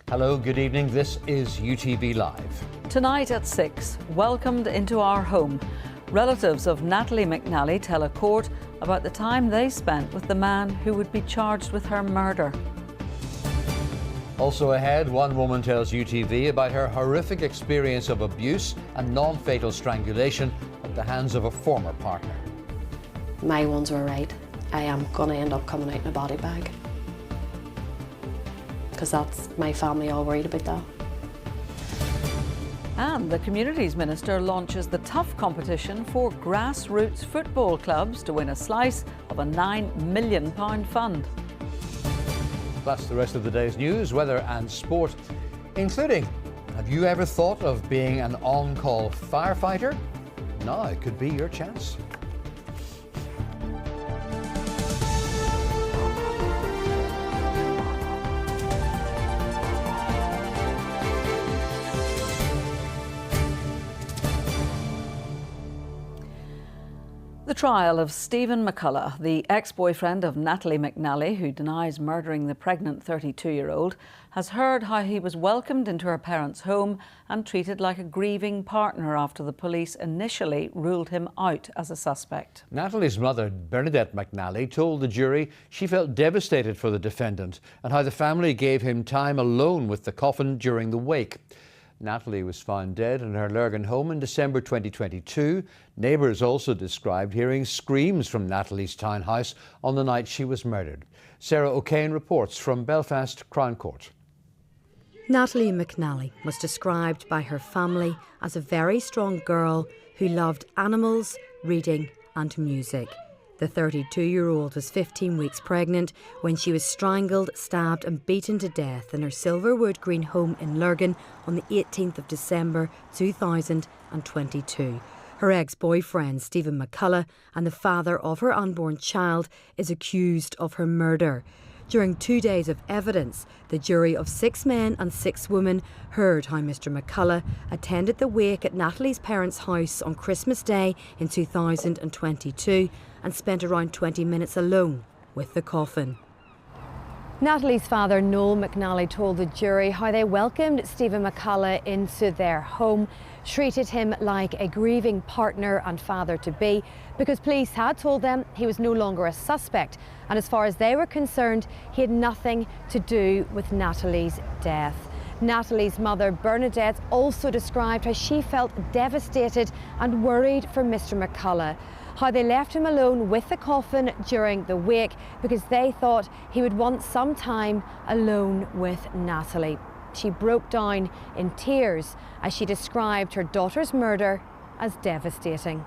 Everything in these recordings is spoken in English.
Hello, good evening. This is UTV Live. Tonight at 6, welcomed into our home. Relatives of Natalie McNally tell a court about the time they spent with the man who would be charged with her murder. Also ahead, one woman tells UTV about her horrific experience of abuse and non-fatal strangulation at the hands of a former partner. My ones were right. I am going to end up coming out in a body bag. Because that's my family all worried about that. And the Communities Minister launches the tough competition for grassroots football clubs to win a slice of a £9 million fund. Plus the rest of the day's news, weather and sport, including, have you ever thought of being an on-call firefighter? Now it could be your chance. The trial of Stephen McCullough, the ex-boyfriend of Natalie McNally, who denies murdering the pregnant 32-year-old, has heard how he was welcomed into her parents' home and treated like a grieving partner after the police initially ruled him out as a suspect. Natalie's mother, Bernadette McNally, told the jury she felt devastated for the defendant and how the family gave him time alone with the coffin during the wake. Natalie was found dead in her Lurgan home in December 2022. Neighbours also described hearing screams from Natalie's townhouse on the night she was murdered. Sarah O'Kane reports from Belfast Crown Court. Natalie McNally was described by her family as a very strong girl who loved animals, reading and music. The 32-year-old was 15 weeks pregnant when she was strangled, stabbed and beaten to death in her Silverwood Green home in Lurgan on the 18th of December 2022. Her ex-boyfriend, Stephen McCullough, and the father of her unborn child, is accused of her murder. During 2 days of evidence, the jury of 6 men and 6 women heard how Mr McCullough attended the wake at Natalie's parents' house on Christmas Day in 2022 and spent around 20 minutes alone with the coffin. Natalie's father, Noah McNally, told the jury how they welcomed Stephen McCullough into their home, treated him like a grieving partner and father-to-be, because police had told them he was no longer a suspect, and as far as they were concerned, he had nothing to do with Natalie's death. Natalie's mother, Bernadette, also described how she felt devastated and worried for Mr McCullough, how they left him alone with the coffin during the wake because they thought he would want some time alone with Natalie. She broke down in tears as she described her daughter's murder as devastating.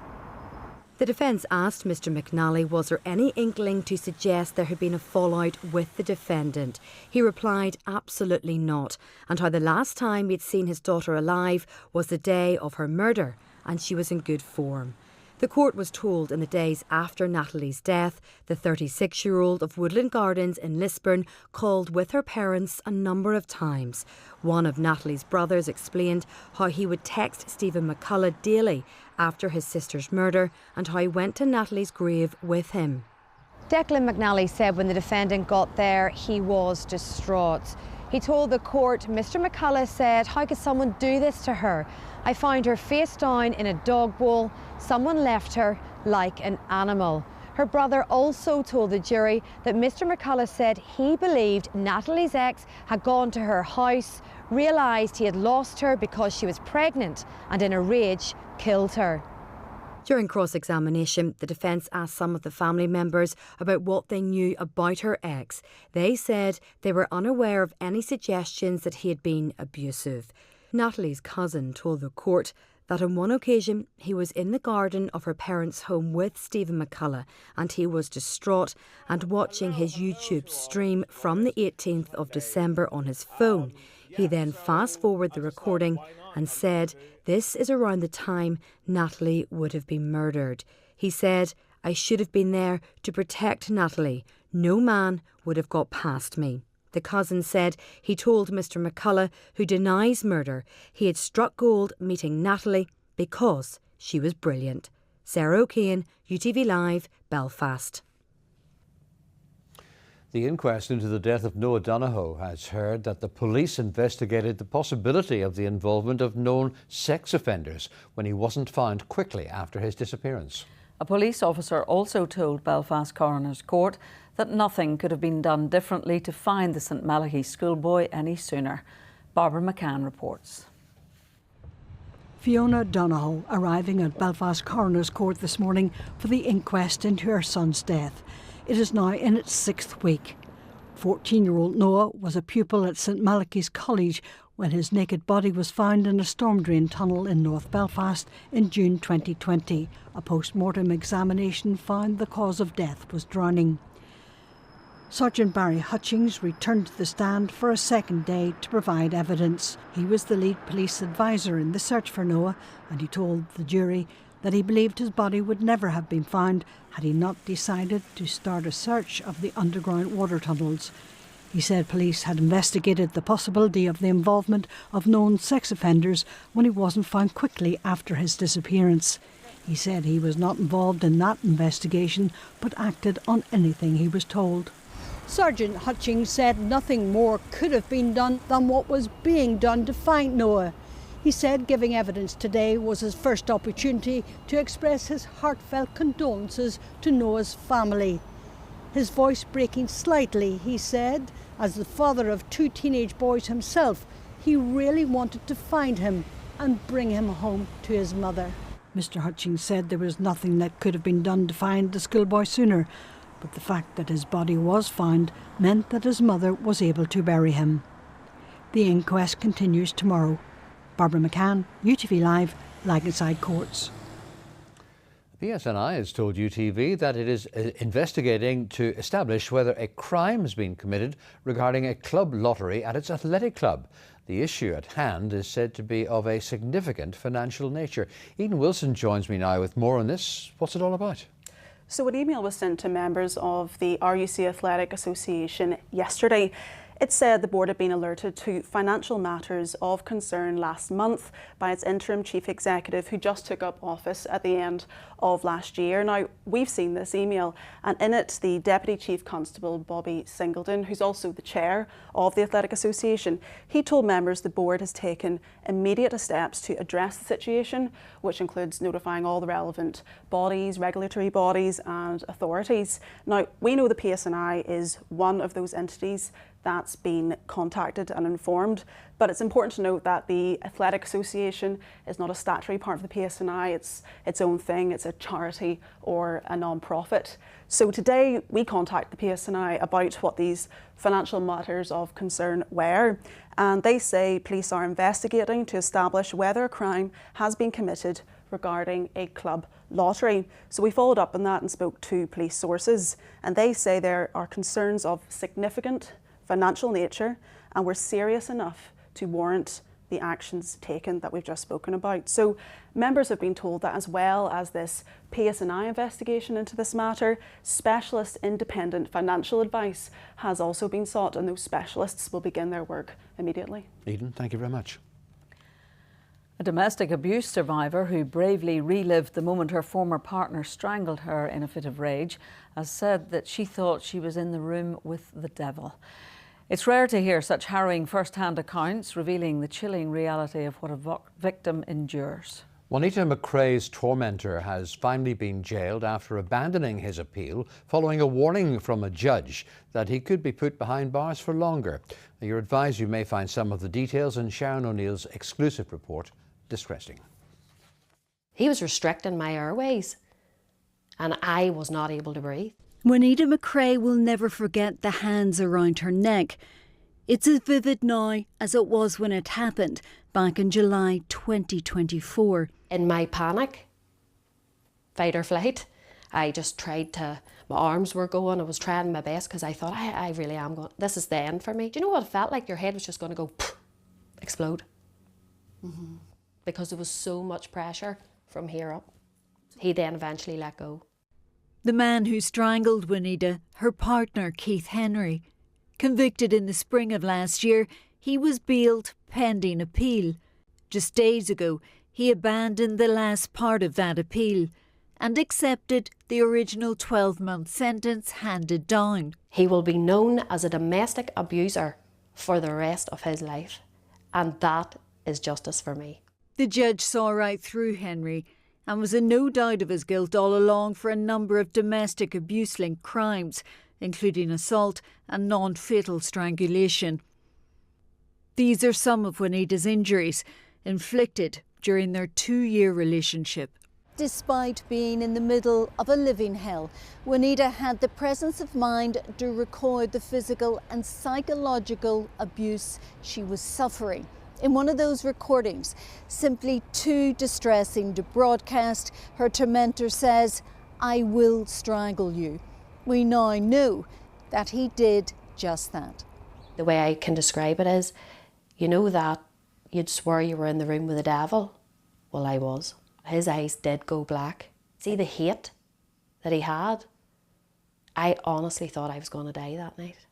The defence asked Mr McNally was there any inkling to suggest there had been a fallout with the defendant. He replied absolutely not, and how the last time he'd seen his daughter alive was the day of her murder and she was in good form. The court was told in the days after Natalie's death, the 36-year-old of Woodland Gardens in Lisburn called with her parents a number of times. One of Natalie's brothers explained how he would text Stephen McCullough daily after his sister's murder and how he went to Natalie's grave with him. Declan McNally said when the defendant got there, he was distraught. He told the court, Mr McCullough said, "How could someone do this to her? I found her face down in a dog bowl. Someone left her like an animal." Her brother also told the jury that Mr McCullough said he believed Natalie's ex had gone to her house, realised he had lost her because she was pregnant and in a rage killed her. During cross-examination, the defence asked some of the family members about what they knew about her ex. They said they were unaware of any suggestions that he had been abusive. Natalie's cousin told the court that on one occasion he was in the garden of her parents' home with Stephen McCullough and he was distraught and watching his YouTube stream from the 18th of December on his phone. He then fast-forwarded the recording and said this is around the time Natalie would have been murdered. He said, "I should have been there to protect Natalie. No man would have got past me." The cousin said he told Mr McCullough, who denies murder, he had struck gold meeting Natalie because she was brilliant. Sarah O'Kane, UTV Live, Belfast. The inquest into the death of Noah Donohoe has heard that the police investigated the possibility of the involvement of known sex offenders when he wasn't found quickly after his disappearance. A police officer also told Belfast Coroner's Court that nothing could have been done differently to find the St Malachy schoolboy any sooner. Barbara McCann reports. Fiona Donohoe arriving at Belfast Coroner's Court this morning for the inquest into her son's death. It is now in its 6th week. 14-year-old Noah was a pupil at St Malachy's College when his naked body was found in a storm drain tunnel in North Belfast in June 2020. A post-mortem examination found the cause of death was drowning. Sergeant Barry Hutchings returned to the stand for a second day to provide evidence. He was the lead police advisor in the search for Noah, and he told the jury that he believed his body would never have been found had he not decided to start a search of the underground water tunnels. He said police had investigated the possibility of the involvement of known sex offenders when he wasn't found quickly after his disappearance. He said he was not involved in that investigation, but acted on anything he was told. Sergeant Hutchings said nothing more could have been done than what was being done to find Noah. He said giving evidence today was his first opportunity to express his heartfelt condolences to Noah's family. His voice breaking slightly, he said, as the father of 2 teenage boys himself, he really wanted to find him and bring him home to his mother. Mr. Hutchings said there was nothing that could have been done to find the schoolboy sooner, but the fact that his body was found meant that his mother was able to bury him. The inquest continues tomorrow. Barbara McCann, UTV Live, Lagenside Courts. PSNI has told UTV that it is investigating to establish whether a crime has been committed regarding a club lottery at its athletic club. The issue at hand is said to be of a significant financial nature. Eden Wilson joins me now with more on this. What's it all about? So an email was sent to members of the RUC Athletic Association yesterday. It said the board had been alerted to financial matters of concern last month by its interim chief executive, who just took up office at the end of last year. Now, we've seen this email, and in it, the Deputy Chief Constable, Bobby Singleton, who's also the chair of the Athletic Association, he told members the board has taken immediate steps to address the situation, which includes notifying all the relevant bodies, regulatory bodies and authorities. Now, we know the PSNI is one of those entities that's been contacted and informed, but it's important to note that the Athletic Association is not a statutory part of the PSNI. It's its own thing. It's a charity or a non-profit. So today we contact the PSNI about what these financial matters of concern were, and they say police are investigating to establish whether a crime has been committed regarding a club lottery. So we followed up on that and spoke to police sources, and they say there are concerns of significant financial nature and were serious enough to warrant the actions taken that we've just spoken about. So members have been told that as well as this PSNI investigation into this matter, specialist independent financial advice has also been sought, and those specialists will begin their work immediately. Eden, thank you very much. A domestic abuse survivor who bravely relived the moment her former partner strangled her in a fit of rage has said that she thought she was in the room with the devil. It's rare to hear such harrowing first-hand accounts revealing the chilling reality of what a victim endures. Juanita McRae's tormentor has finally been jailed after abandoning his appeal following a warning from a judge that he could be put behind bars for longer. Now, you're advised you may find some of the details in Sharon O'Neill's exclusive report, Distressing. He was restricting my airways and I was not able to breathe. Juanita McRae will never forget the hands around her neck. It's as vivid now as it was when it happened back in July 2024. In my panic, fight or flight, I just tried to, my arms were going, I was trying my best because I thought I really am going, this is the end for me. Do you know what it felt like? Your head was just going to go explode. Mm-hmm. Because there was so much pressure from here up. He then eventually let go. The man who strangled Juanita, her partner Keith Henry. Convicted in the spring of last year, he was bailed pending appeal. Just days ago, he abandoned the last part of that appeal and accepted the original 12-month sentence handed down. He will be known as a domestic abuser for the rest of his life, and that is justice for me. The judge saw right through Henry and was in no doubt of his guilt all along for a number of domestic abuse-linked crimes, including assault and non-fatal strangulation. These are some of Juanita's injuries, inflicted during their 2-year relationship. Despite being in the middle of a living hell, Juanita had the presence of mind to record the physical and psychological abuse she was suffering. In one of those recordings, simply too distressing to broadcast, her tormentor says, "I will strangle you." We now know that he did just that. The way I can describe it is, you know that you'd swear you were in the room with the devil? Well, I was. His eyes did go black. See the hate that he had? I honestly thought I was going to die that night.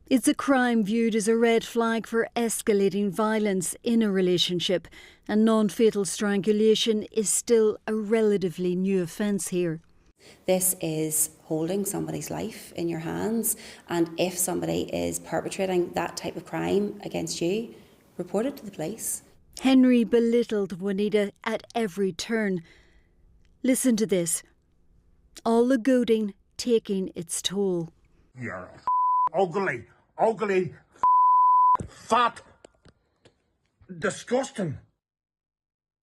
It's a crime viewed as a red flag for escalating violence in a relationship, and non-fatal strangulation is still a relatively new offence here. This is holding somebody's life in your hands, and if somebody is perpetrating that type of crime against you, report it to the police. Henry belittled Juanita at every turn. Listen to this. All the goading taking its toll. You're ugly, fat, disgusting.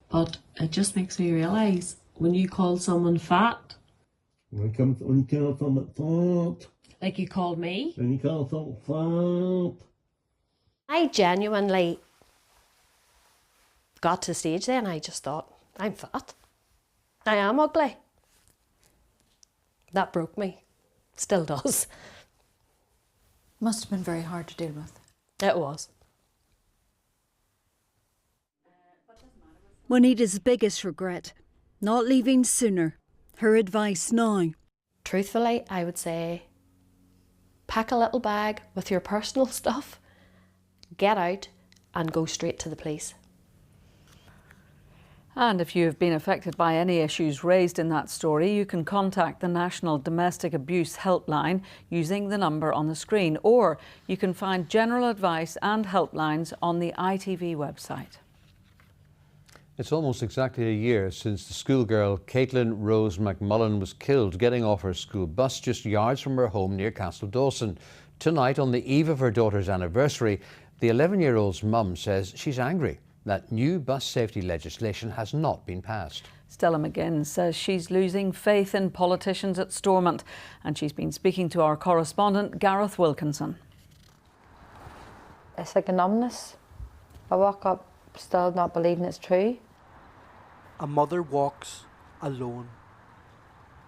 But it just makes me realise, when you call someone fat, When you call someone fat. like you called me, When you call someone fat. I genuinely got to the stage then, I just thought, I'm fat. I am ugly. That broke me. Still does. Must have been very hard to deal with. It was. Juanita's biggest regret, not leaving sooner. Her advice now. Truthfully, I would say, pack a little bag with your personal stuff, get out and go straight to the police. And if you have been affected by any issues raised in that story, you can contact the National Domestic Abuse Helpline using the number on the screen, or you can find general advice and helplines on the ITV website. It's almost exactly a year since the schoolgirl Caitlin Rose McMullen was killed getting off her school bus just yards from her home near Castle Dawson. Tonight, on the eve of her daughter's anniversary, the 11-year-old's mum says she's angry that new bus safety legislation has not been passed. Stella McGinn says she's losing faith in politicians at Stormont, and she's been speaking to our correspondent Gareth Wilkinson. It's like a numbness. I woke up still not believing it's true. A mother walks alone.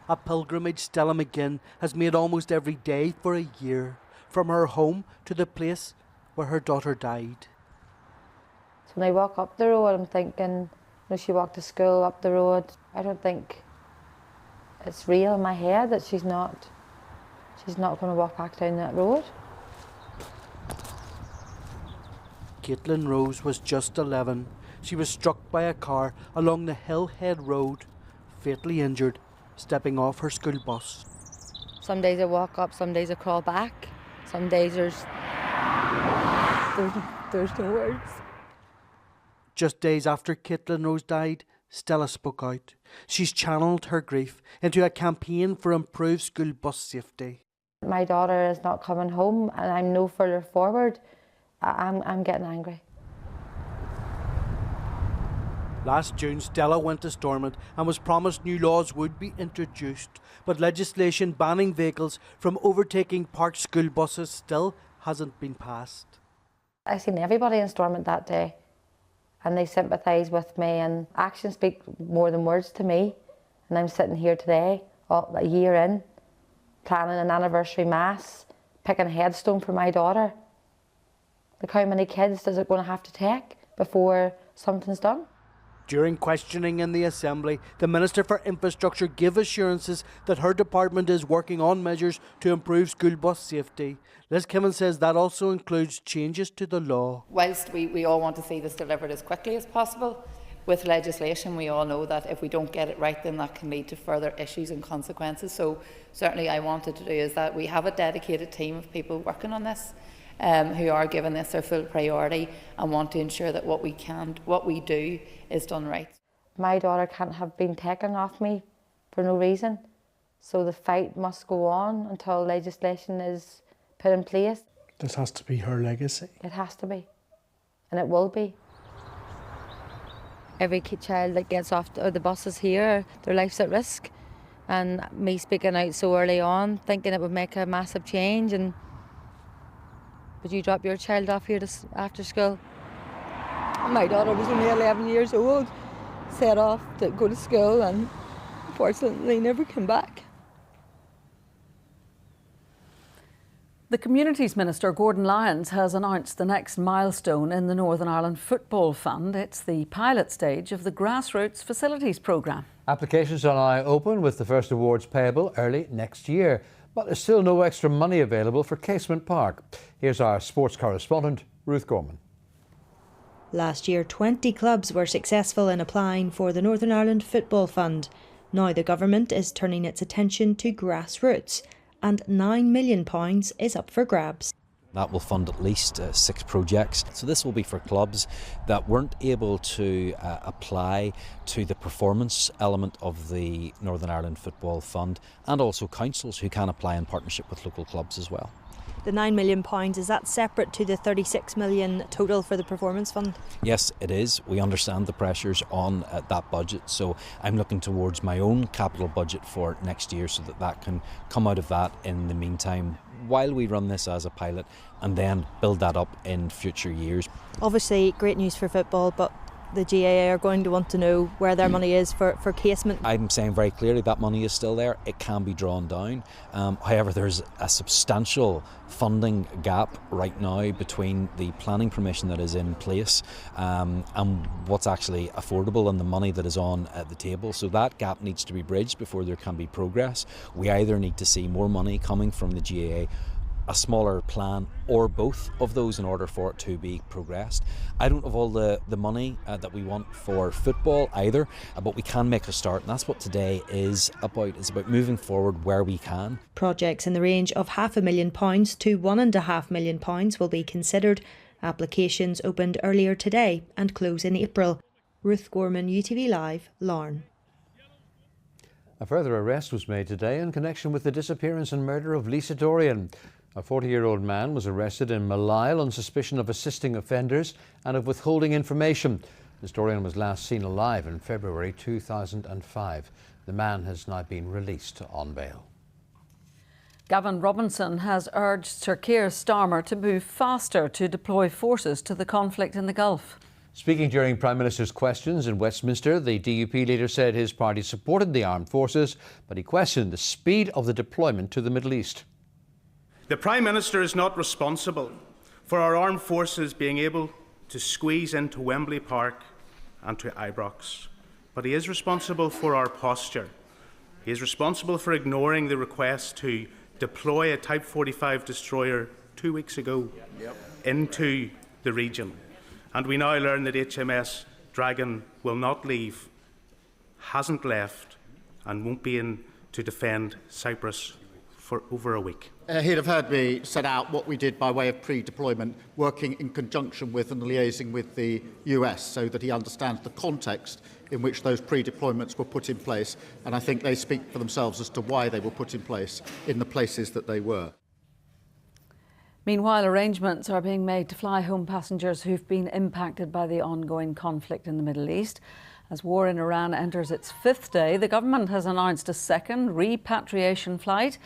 A pilgrimage Stella McGinn has made almost every day for a year, from her home to the place where her daughter died. So when I walk up the road, I'm thinking, she walked to school up the road. I don't think it's real in my head that she's not going to walk back down that road. Caitlin Rose was just 11. She was struck by a car along the Hillhead Road, fatally injured, stepping off her school bus. Some days I walk up, some days I crawl back. Some days there's no words. Just days after Caitlin Rose died, Stella spoke out. She's channeled her grief into a campaign for improved school bus safety. My daughter is not coming home and I'm no further forward. I'm getting angry. Last June, Stella went to Stormont and was promised new laws would be introduced, but legislation banning vehicles from overtaking parked school buses still hasn't been passed. I seen everybody in Stormont that day and they sympathise with me, and actions speak more than words to me. And I'm sitting here today, a year in, planning an anniversary mass, picking a headstone for my daughter. Like, how many kids is it going to have to take before something's done? During questioning in the Assembly, the Minister for Infrastructure gave assurances that her department is working on measures to improve school bus safety. Liz Kimmon says that also includes changes to the law. Whilst we all want to see this delivered as quickly as possible, with legislation, we all know that if we don't get it right, then that can lead to further issues and consequences. So certainly I wanted to do is that we have a dedicated team of people working on this, who are giving this their full priority and want to ensure that what we do is done right. My daughter can't have been taken off me for no reason, so the fight must go on until legislation is put in place. This has to be her legacy. It has to be, and it will be. Every child that gets off the buses here, their life's at risk. And me speaking out so early on, thinking it would make a massive change. And would you drop your child off here after school? My daughter was only 11 years old, set off to go to school, and unfortunately never came back. The Communities Minister, Gordon Lyons, has announced the next milestone in the Northern Ireland Football Fund. It's the pilot stage of the Grassroots Facilities Programme. Applications are now open, with the first awards payable early next year. But there's still no extra money available for Casement Park. Here's our sports correspondent, Ruth Gorman. Last year, 20 clubs were successful in applying for the Northern Ireland Football Fund. Now the government is turning its attention to grassroots, and £9 million is up for grabs. That will fund at least 6 projects. So this will be for clubs that weren't able to apply to the performance element of the Northern Ireland Football Fund, and also councils who can apply in partnership with local clubs as well. The £9 million, is that separate to the £36 million total for the performance fund? Yes, it is. We understand the pressures on that budget, so I'm looking towards my own capital budget for next year so that can come out of that in the meantime while we run this as a pilot, and then build that up in future years. Obviously great news for football, but the GAA are going to want to know where their money is for Casement. I'm saying very clearly that money is still there. It can be drawn down. However, there's a substantial funding gap right now between the planning permission that is in place and what's actually affordable and the money that is on the table. So that gap needs to be bridged before there can be progress. We either need to see more money coming from the GAA, a smaller plan, or both of those in order for it to be progressed. I don't have all the money that we want for football either, but we can make a start, and that's what today is about. It's about moving forward where we can. Projects in the range of £500,000 to £1.5 million will be considered. Applications opened earlier today and close in April. Ruth Gorman, UTV Live, Larne. A further arrest was made today in connection with the disappearance and murder of Lisa Dorian. A 40-year-old man was arrested in Malile on suspicion of assisting offenders and of withholding information. Ms. Dorian was last seen alive in February 2005. The man has now been released on bail. Gavin Robinson has urged Sir Keir Starmer to move faster to deploy forces to the conflict in the Gulf. Speaking during Prime Minister's questions in Westminster, the DUP leader said his party supported the armed forces, but he questioned the speed of the deployment to the Middle East. The Prime Minister is not responsible for our armed forces being able to squeeze into Wembley Park and to Ibrox, but he is responsible for our posture. He is responsible for ignoring the request to deploy a Type 45 destroyer 2 weeks ago into the region. And we now learn that HMS Dragon will not leave, hasn't left, and won't be in to defend Cyprus for over a week. He'd have heard me set out what we did by way of pre-deployment, working in conjunction with and liaising with the US so that he understands the context in which those pre-deployments were put in place. And I think they speak for themselves as to why they were put in place in the places that they were. Meanwhile, arrangements are being made to fly home passengers who've been impacted by the ongoing conflict in the Middle East. As war in Iran enters its 5th day, the government has announced a second repatriation flight.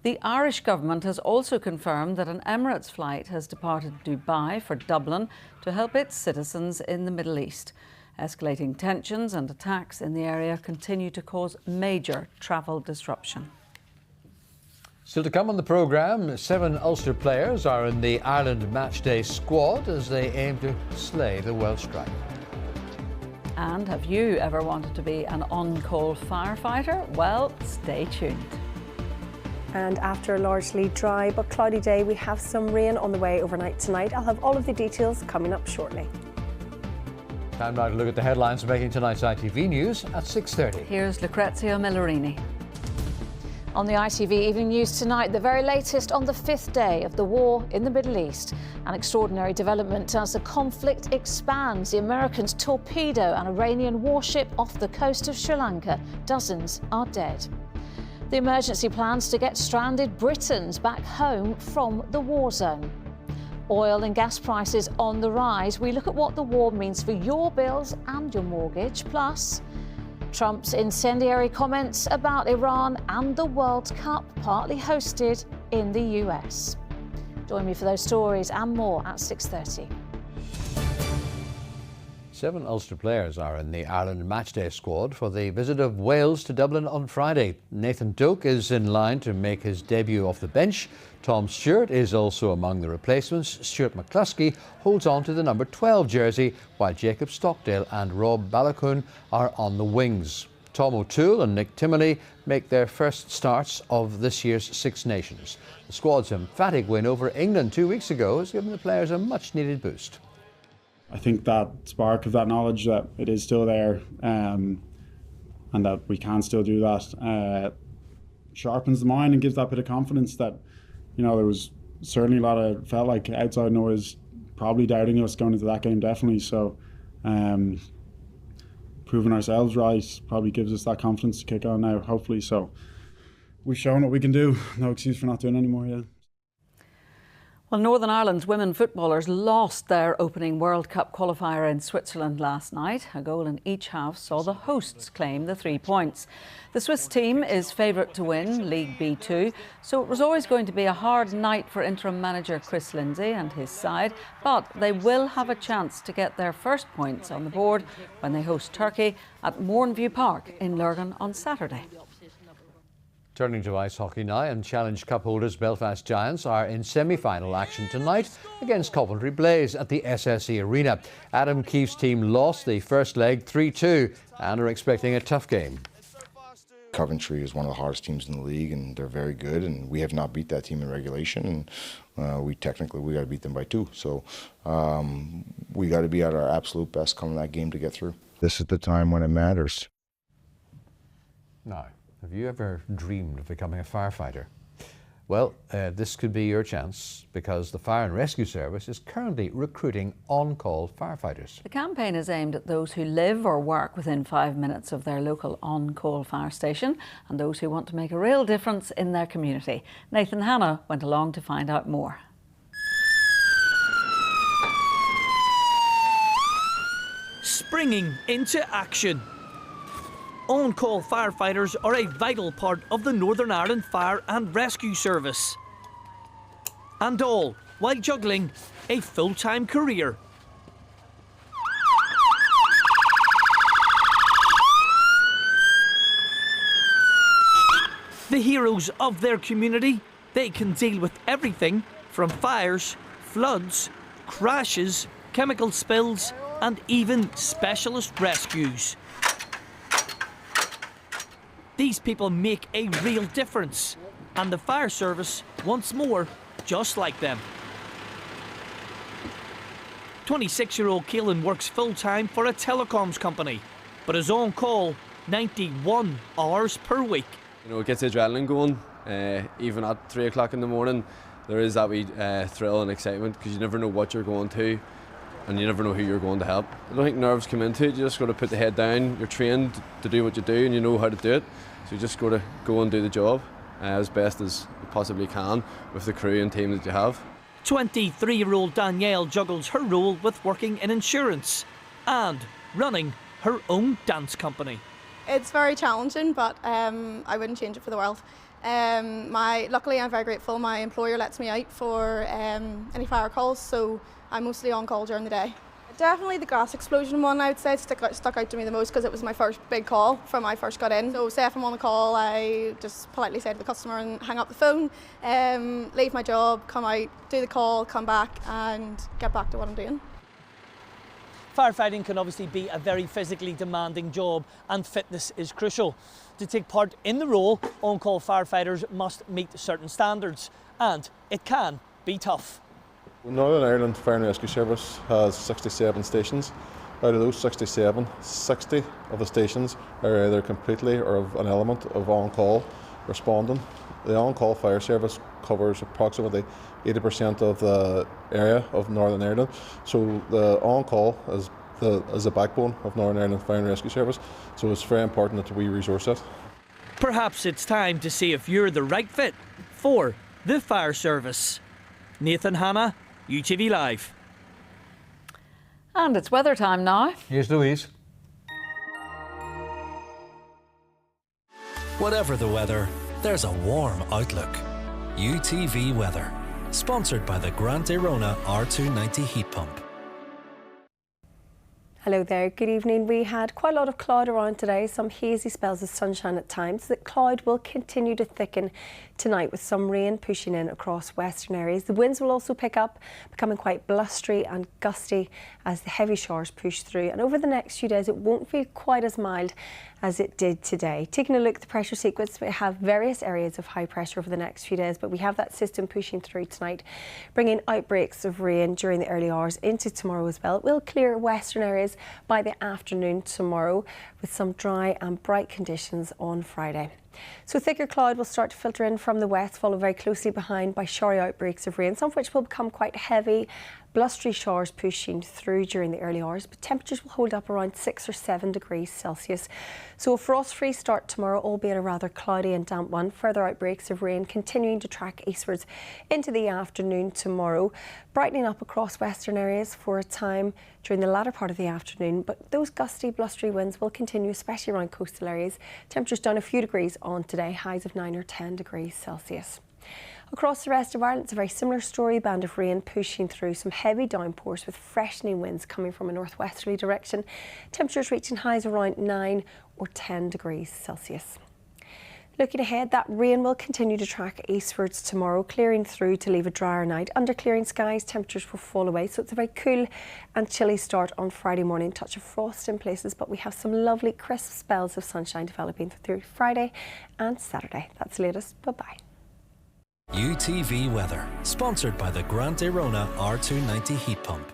The Irish government has also confirmed that an Emirates flight has departed Dubai for Dublin to help its citizens in the Middle East. Escalating tensions and attacks in the area continue to cause major travel disruption. Still to come on the programme, 7 Ulster players are in the Ireland matchday squad as they aim to slay the Welsh Dragon. And have you ever wanted to be an on-call firefighter? Well, stay tuned. And after a largely dry but cloudy day, we have some rain on the way overnight tonight. I'll have all of the details coming up shortly. Time now to look at the headlines making tonight's ITV News at 6:30. Here's Lucrezia Millarini. On the ITV Evening News tonight, the very latest on the 5th day of the war in the Middle East. An extraordinary development as the conflict expands. The Americans torpedo an Iranian warship off the coast of Sri Lanka. Dozens are dead. The emergency plans to get stranded Britons back home from the war zone. Oil and gas prices on the rise. We look at what the war means for your bills and your mortgage. Plus, Trump's incendiary comments about Iran and the World Cup, partly hosted in the US. Join me for those stories and more at 6:30. 7 Ulster players are in the Ireland matchday squad for the visit of Wales to Dublin on Friday. Nathan Doak is in line to make his debut off the bench. Tom Stewart is also among the replacements. Stuart McCluskey holds on to the number 12 jersey, while Jacob Stockdale and Rob Balakoon are on the wings. Tom O'Toole and Nick Timoney make their first starts of this year's Six Nations. The squad's emphatic win over England 2 weeks ago has given the players a much-needed boost. I think that spark of that knowledge that it is still there and that we can still do that sharpens the mind and gives that bit of confidence that, you know, there was certainly a lot of, felt like outside noise probably doubting us going into that game, definitely. So proving ourselves right probably gives us that confidence to kick on now, hopefully. So we've shown what we can do. No excuse for not doing anymore, yeah. Well, Northern Ireland's women footballers lost their opening World Cup qualifier in Switzerland last night. A goal in each half saw the hosts claim the 3 points. The Swiss team is favourite to win League B2, so it was always going to be a hard night for interim manager Chris Lindsay and his side, but they will have a chance to get their first points on the board when they host Turkey at Mourneview Park in Lurgan on Saturday. Turning to ice hockey now, and Challenge Cup holders Belfast Giants are in semi-final action tonight against Coventry Blaze at the SSE Arena. Adam Keefe's team lost the first leg 3-2 and are expecting a tough game. Coventry is one of the hardest teams in the league, and they're very good, and we have not beat that team in regulation, and we got to beat them by 2. So we got to be at our absolute best coming that game to get through. This is the time when it matters. Now, have you ever dreamed of becoming a firefighter? Well, this could be your chance, because the Fire and Rescue Service is currently recruiting on-call firefighters. The campaign is aimed at those who live or work within 5 minutes of their local on-call fire station and those who want to make a real difference in their community. Nathan Hanna went along to find out more. Springing into action. On-call firefighters are a vital part of the Northern Ireland Fire and Rescue Service. And all while juggling a full-time career. The heroes of their community, they can deal with everything from fires, floods, crashes, chemical spills, and even specialist rescues. These people make a real difference, and the fire service wants more just like them. 26-year-old Keelan works full-time for a telecoms company, but is on call 91 hours per week. You know, it gets the adrenaline going. Even at 3 o'clock in the morning, there is that wee thrill and excitement, because you never know what you're going to, and you never know who you're going to help. I don't think nerves come into it. You just got to put the head down. You're trained to do what you do, and you know how to do it. So you just got to go and do the job as best as you possibly can with the crew and team that you have. 23-year-old Danielle juggles her role with working in insurance and running her own dance company. It's very challenging, but I wouldn't change it for the world. Luckily, I'm very grateful. My employer lets me out for any fire calls, so I'm mostly on call during the day. Definitely the gas explosion one, I would say, stuck out to me the most, because it was my first big call from when I first got in. So say if I'm on the call, I just politely say to the customer and hang up the phone, leave my job, come out, do the call, come back and get back to what I'm doing. Firefighting can obviously be a very physically demanding job, and fitness is crucial. To take part in the role, on-call firefighters must meet certain standards, and it can be tough. Northern Ireland Fire and Rescue Service has 67 stations, Out of those 67, 60 of the stations are either completely or of an element of on-call responding. The on-call fire service covers approximately 80% of the area of Northern Ireland, so the on-call is the backbone of Northern Ireland Fire and Rescue Service, so it's very important that we resource it. Perhaps it's time to see if you're the right fit for the fire service. Nathan Hanna, UTV Live. And it's weather time now. Here's Louise. Whatever the weather, there's a warm outlook. UTV Weather, sponsored by the Grant Arona R290 heat pump. Hello there, good evening. We had quite a lot of cloud around today, some hazy spells of sunshine at times. The cloud will continue to thicken tonight with some rain pushing in across western areas. The winds will also pick up, becoming quite blustery and gusty as the heavy showers push through. And over the next few days, it won't feel quite as mild as it did today. Taking a look at the pressure sequence, we have various areas of high pressure over the next few days, but we have that system pushing through tonight, bringing outbreaks of rain during the early hours into tomorrow as well. It will clear western areas by the afternoon tomorrow with some dry and bright conditions on Friday. So thicker cloud will start to filter in from the west, followed very closely behind by showery outbreaks of rain, some of which will become quite heavy, blustery showers pushing through during the early hours, but temperatures will hold up around 6 or 7 degrees Celsius. So a frost-free start tomorrow, albeit a rather cloudy and damp one. Further outbreaks of rain continuing to track eastwards into the afternoon tomorrow, brightening up across western areas for a time during the latter part of the afternoon, but those gusty, blustery winds will continue, especially around coastal areas. Temperatures down a few degrees on today, highs of 9 or 10 degrees Celsius. Across the rest of Ireland, it's a very similar story. Band of rain pushing through, some heavy downpours with freshening winds coming from a northwesterly direction. Temperatures reaching highs around 9 or 10 degrees Celsius. Looking ahead, that rain will continue to track eastwards tomorrow, clearing through to leave a drier night. Under clearing skies, temperatures will fall away, so it's a very cool and chilly start on Friday morning. Touch of frost in places, but we have some lovely crisp spells of sunshine developing through Friday and Saturday. That's the latest. Bye-bye. UTV Weather, sponsored by the Grant Arona R290 heat pump.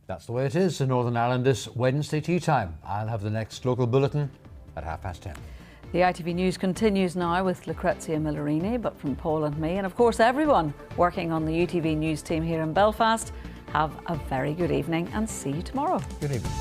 That's the way it is in Northern Ireland this Wednesday tea time. I'll have the next local bulletin at 10:30. The ITV News continues now with Lucrezia Millarini, but from Paul and me, and of course everyone working on the UTV News team here in Belfast, have a very good evening and see you tomorrow. Good evening.